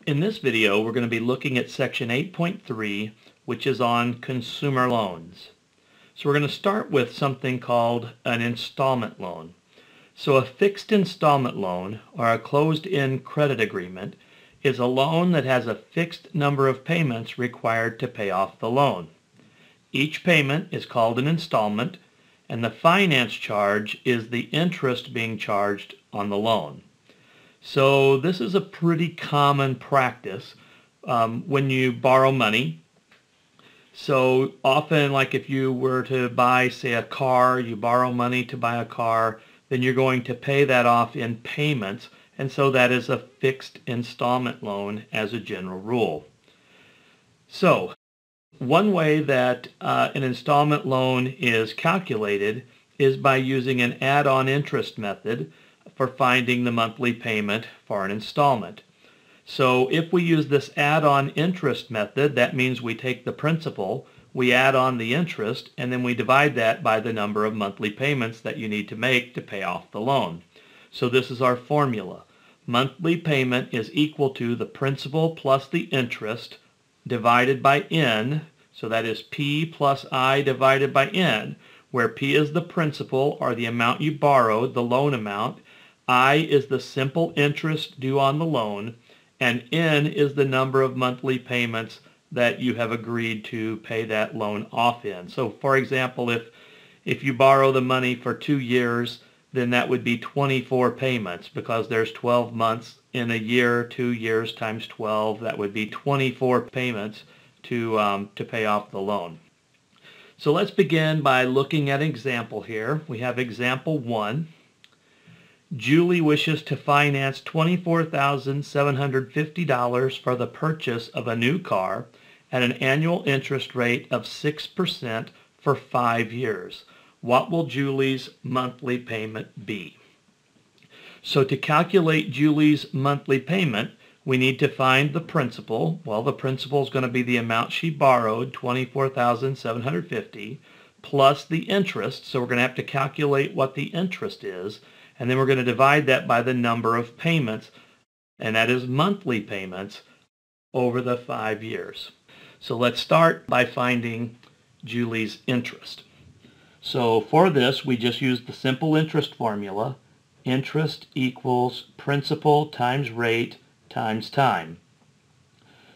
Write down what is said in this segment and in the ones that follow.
In this video, we're going to be looking at section 8.3, which is on consumer loans. So we're going to start with something called an installment loan. So a fixed installment loan, or a closed-end credit agreement, is a loan that has a fixed number of payments required to pay off the loan. Each payment is called an installment, and the finance charge is the interest being charged on the loan. So this is a pretty common practice when you borrow money. So often, like if you were to buy, say, a car, you borrow money to buy a car, then you're going to pay that off in payments, and so that is a fixed installment loan as a general rule. So one way that an installment loan is calculated is by using an add-on interest method for finding the monthly payment for an installment. So if we use this add-on interest method, that means we take the principal, we add on the interest, and then we divide that by the number of monthly payments that you need to make to pay off the loan. So this is our formula. Monthly payment is equal to the principal plus the interest divided by n, so that is P plus I divided by n, where P is the principal, or the amount you borrowed, the loan amount, I is the simple interest due on the loan, and n is the number of monthly payments that you have agreed to pay that loan off in. So for example, if you borrow the money for 2 years, then that would be 24 payments, because there's 12 months in a year. 2 years times 12, that would be 24 payments to pay off the loan. So let's begin by looking at an example here. We have example 1. Julie wishes to finance $24,750 for the purchase of a new car at an annual interest rate of 6% for 5 years. What will Julie's monthly payment be? So to calculate Julie's monthly payment, we need to find the principal. Well, the principal is going to be the amount she borrowed, $24,750, plus the interest. So we're going to have to calculate what the interest is, and then we're going to divide that by the number of payments, and that is monthly payments over the 5 years. So let's start by finding Julie's interest. So for this, we just use the simple interest formula. Interest equals principal times rate times time.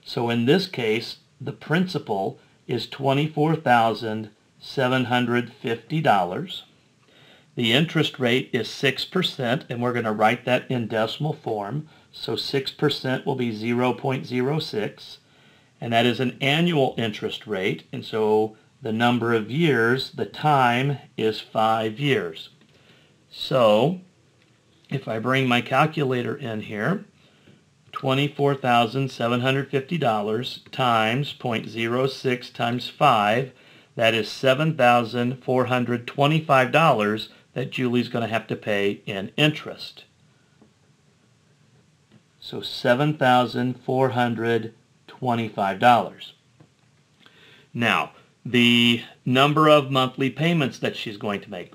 So in this case, the principal is $24,750. The interest rate is 6%, and we're going to write that in decimal form. So 6% will be 0.06, and that is an annual interest rate, and so the number of years, the time, is 5 years. So if I bring my calculator in here, $24,750 times 0.06 times 5, that is $7,425 that Julie's going to have to pay in interest. So $7,425. Now, the number of monthly payments that she's going to make.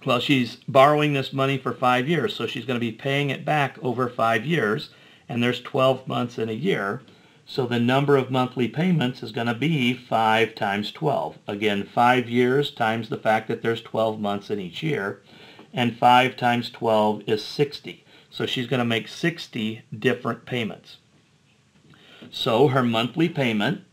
Well, she's borrowing this money for 5 years, so she's going to be paying it back over 5 years, and there's 12 months in a year. So the number of monthly payments is going to be 5 times 12. Again, 5 years times the fact that there's 12 months in each year, and 5 times 12 is 60. So she's going to make 60 different payments. So her monthly payment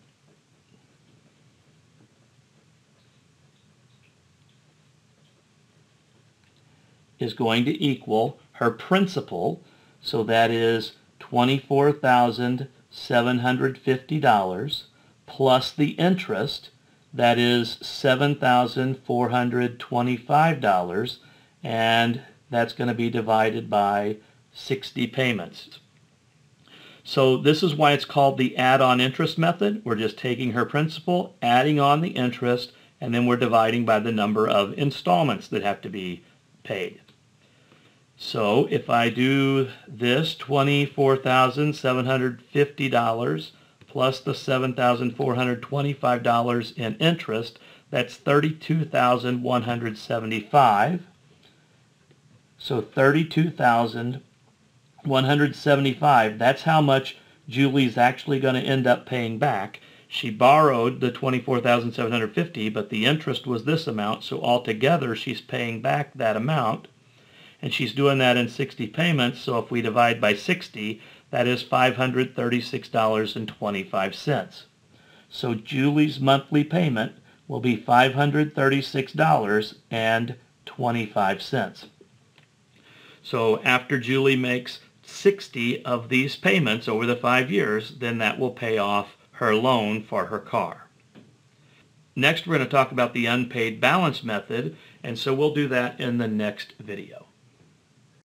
is going to equal her principal, so that is $24,750 plus the interest, that is $7,425, and that's going to be divided by 60 payments. So this is why it's called the add-on interest method. We're just taking her principal, adding on the interest, and then we're dividing by the number of installments that have to be paid. So if I do this, $24,750 plus the $7,425 in interest, that's $32,175. So $32,175, that's how much Julie's actually going to end up paying back. She borrowed the $24,750, but the interest was this amount, so altogether she's paying back that amount. And she's doing that in 60 payments, so if we divide by 60, that is $536.25. So Julie's monthly payment will be $536.25. So after Julie makes 60 of these payments over the 5 years, then that will pay off her loan for her car. Next, we're going to talk about the unpaid balance method, and so we'll do that in the next video.